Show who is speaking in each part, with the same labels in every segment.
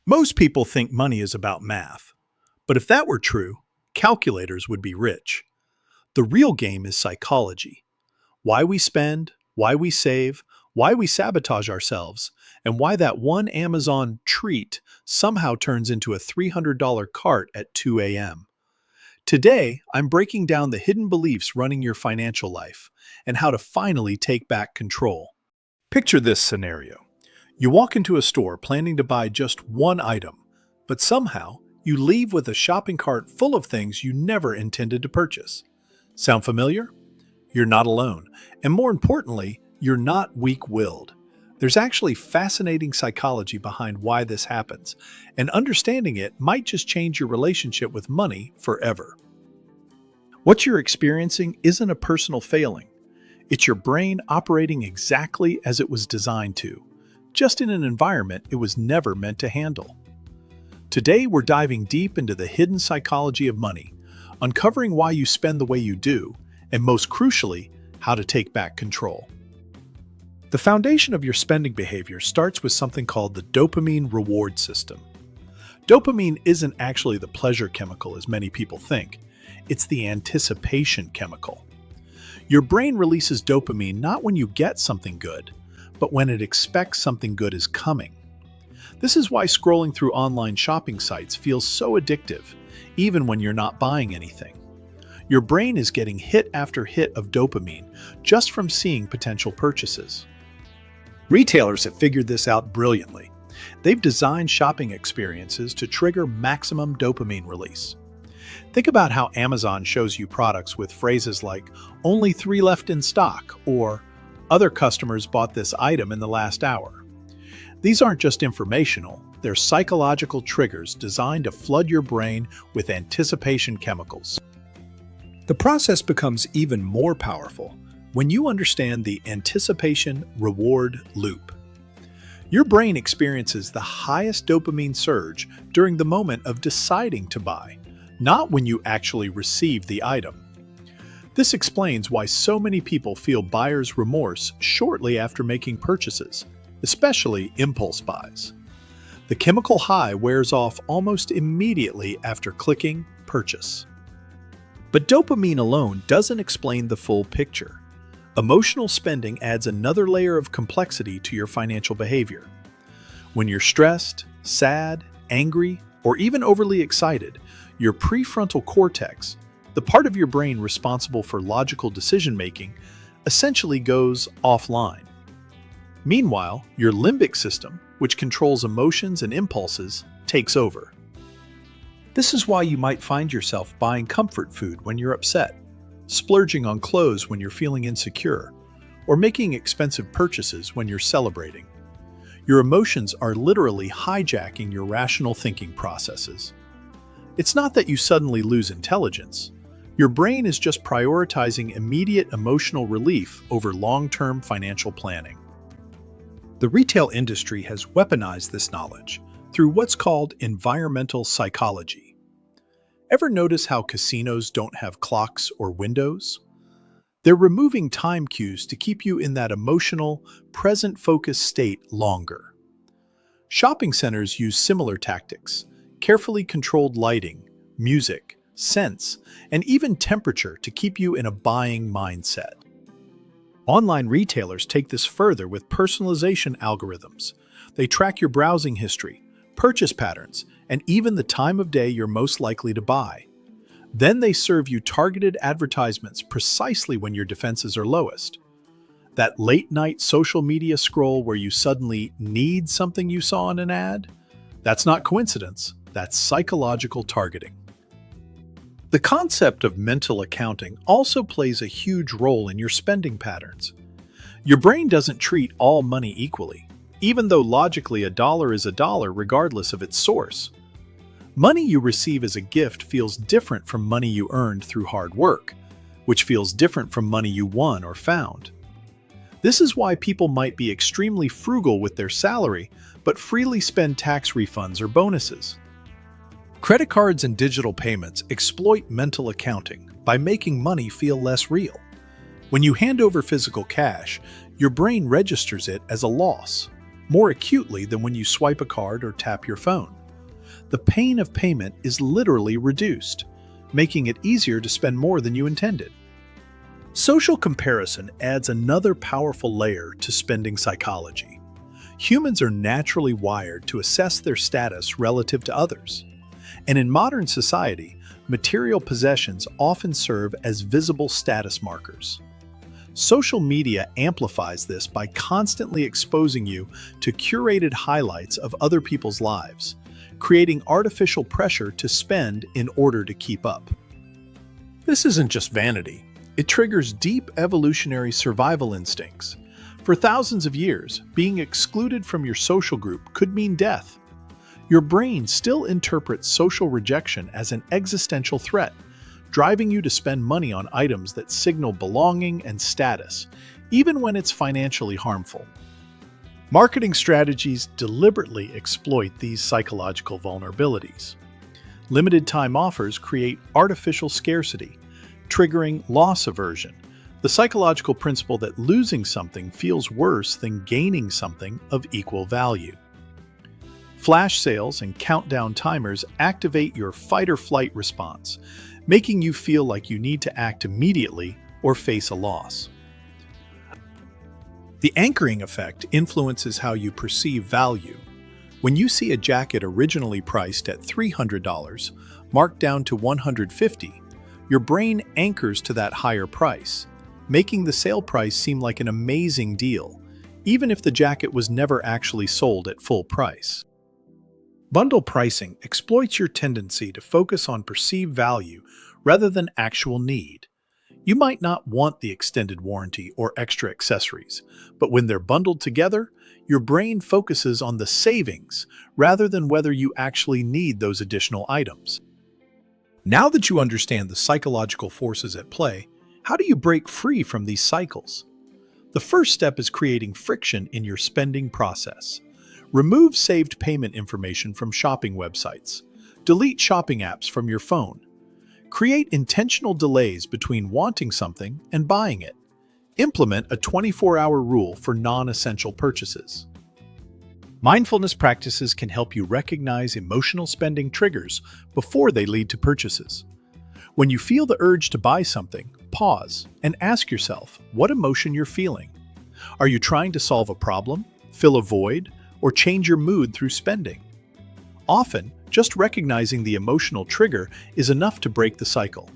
Speaker 1: Most people think money is about math, but if that were true, calculators would be rich. The real game is psychology. Why we spend, why we save, why we sabotage ourselves, and why that one Amazon treat somehow turns into a $300 cart at 2 a.m. Today, I'm breaking down the hidden beliefs running your financial life and how to finally take back control. Picture this scenario. You walk into a store planning to buy just one item, but somehow you leave with a shopping cart full of things you never intended to purchase. Sound familiar? You're not alone, and more importantly, you're not weak-willed. There's actually fascinating psychology behind why this happens, and understanding it might just change your relationship with money forever. What you're experiencing isn't a personal failing. It's your brain operating exactly as it was designed to, just in an environment it was never meant to handle. Today, we're diving deep into the hidden psychology of money, uncovering why you spend the way you do, and most crucially, how to take back control. The foundation of your spending behavior starts with something called the dopamine reward system. Dopamine isn't actually the pleasure chemical as many people think. It's the anticipation chemical. Your brain releases dopamine not when you get something good, but when it expects something good is coming. This is why scrolling through online shopping sites feels so addictive, even when you're not buying anything. Your brain is getting hit after hit of dopamine just from seeing potential purchases. Retailers have figured this out brilliantly. They've designed shopping experiences to trigger maximum dopamine release. Think about how Amazon shows you products with phrases like, "only 3 left in stock," or "other customers bought this item in the last hour." These aren't just informational, they're psychological triggers designed to flood your brain with anticipation chemicals. The process becomes even more powerful when you understand the anticipation-reward loop. Your brain experiences the highest dopamine surge during the moment of deciding to buy, not when you actually receive the item. This explains why so many people feel buyer's remorse shortly after making purchases, especially impulse buys. The chemical high wears off almost immediately after clicking purchase. But dopamine alone doesn't explain the full picture. Emotional spending adds another layer of complexity to your financial behavior. When you're stressed, sad, angry, or even overly excited, your prefrontal cortex, the part of your brain responsible for logical decision-making, essentially goes offline. Meanwhile, your limbic system, which controls emotions and impulses, takes over. This is why you might find yourself buying comfort food when you're upset, splurging on clothes when you're feeling insecure, or making expensive purchases when you're celebrating. Your emotions are literally hijacking your rational thinking processes. It's not that you suddenly lose intelligence. Your brain is just prioritizing immediate emotional relief over long-term financial planning. The retail industry has weaponized this knowledge through what's called environmental psychology. Ever notice how casinos don't have clocks or windows? They're removing time cues to keep you in that emotional, present-focused state longer. Shopping centers use similar tactics, carefully controlled lighting, music, scents, and even temperature to keep you in a buying mindset. Online retailers take this further with personalization algorithms. They track your browsing history, purchase patterns, and even the time of day you're most likely to buy. Then they serve you targeted advertisements precisely when your defenses are lowest. That late-night social media scroll where you suddenly need something you saw in an ad? That's not coincidence, that's psychological targeting. The concept of mental accounting also plays a huge role in your spending patterns. Your brain doesn't treat all money equally, even though logically a dollar is a dollar regardless of its source. Money you receive as a gift feels different from money you earned through hard work, which feels different from money you won or found. This is why people might be extremely frugal with their salary, but freely spend tax refunds or bonuses. Credit cards and digital payments exploit mental accounting by making money feel less real. When you hand over physical cash, your brain registers it as a loss. more acutely than when you swipe a card or tap your phone. The pain of payment is literally reduced, making it easier to spend more than you intended. Social comparison adds another powerful layer to spending psychology. Humans are naturally wired to assess their status relative to others. And in modern society, material possessions often serve as visible status markers. Social media amplifies this by constantly exposing you to curated highlights of other people's lives, creating artificial pressure to spend in order to keep up. This isn't just vanity. It triggers deep evolutionary survival instincts. For thousands of years, being excluded from your social group could mean death. Your brain still interprets social rejection as an existential threat, driving you to spend money on items that signal belonging and status, even when it's financially harmful. Marketing strategies deliberately exploit these psychological vulnerabilities. Limited-time offers create artificial scarcity, triggering loss aversion, the psychological principle that losing something feels worse than gaining something of equal value. Flash sales and countdown timers activate your fight-or-flight response, making you feel like you need to act immediately or face a loss. The anchoring effect influences how you perceive value. When you see a jacket originally priced at $300, marked down to $150, your brain anchors to that higher price, making the sale price seem like an amazing deal, even if the jacket was never actually sold at full price. Bundle pricing exploits your tendency to focus on perceived value rather than actual need. You might not want the extended warranty or extra accessories, but when they're bundled together, your brain focuses on the savings rather than whether you actually need those additional items. Now that you understand the psychological forces at play, how do you break free from these cycles? The first step is creating friction in your spending process. Remove saved payment information from shopping websites. Delete shopping apps from your phone. Create intentional delays between wanting something and buying it. Implement a 24-hour rule for non-essential purchases. Mindfulness practices can help you recognize emotional spending triggers before they lead to purchases. When you feel the urge to buy something, pause and ask yourself what emotion you're feeling. Are you trying to solve a problem, fill a void, or change your mood through spending? Often, just recognizing the emotional trigger is enough to break the cycle.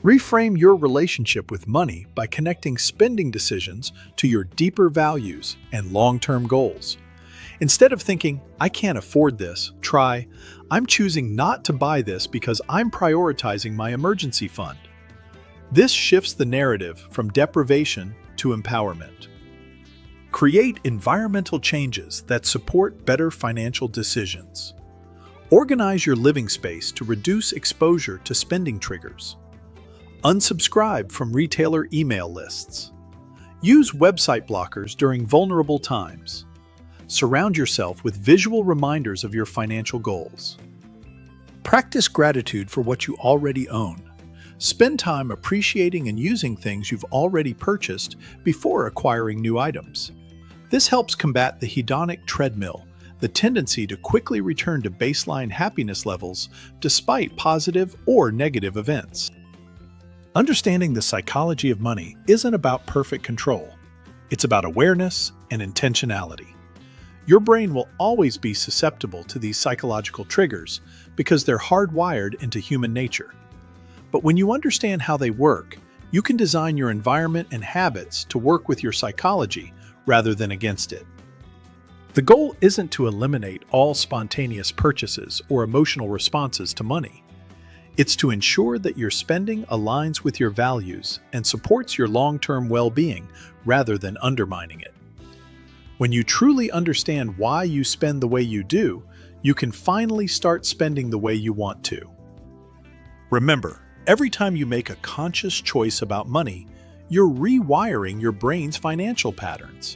Speaker 1: Reframe your relationship with money by connecting spending decisions to your deeper values and long-term goals. Instead of thinking, "I can't afford this," try, "I'm choosing not to buy this because I'm prioritizing my emergency fund." This shifts the narrative from deprivation to empowerment. Create environmental changes that support better financial decisions. Organize your living space to reduce exposure to spending triggers. Unsubscribe from retailer email lists. Use website blockers during vulnerable times. Surround yourself with visual reminders of your financial goals. Practice gratitude for what you already own. Spend time appreciating and using things you've already purchased before acquiring new items. This helps combat the hedonic treadmill, the tendency to quickly return to baseline happiness levels despite positive or negative events. Understanding the psychology of money isn't about perfect control. It's about awareness and intentionality. Your brain will always be susceptible to these psychological triggers because they're hardwired into human nature. But when you understand how they work, you can design your environment and habits to work with your psychology rather than against it. The goal isn't to eliminate all spontaneous purchases or emotional responses to money. It's to ensure that your spending aligns with your values and supports your long-term well-being rather than undermining it. When you truly understand why you spend the way you do, you can finally start spending the way you want to. Remember, every time you make a conscious choice about money, you're rewiring your brain's financial patterns.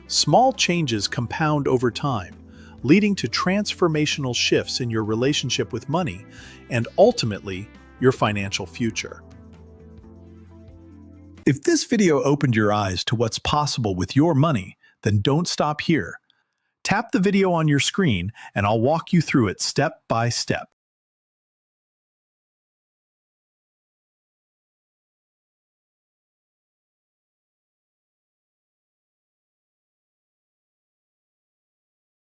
Speaker 1: Small changes compound over time, leading to transformational shifts in your relationship with money and ultimately your financial future. If this video opened your eyes to what's possible with your money, Then don't stop here. Tap the video on your screen and I'll walk you through it step by step.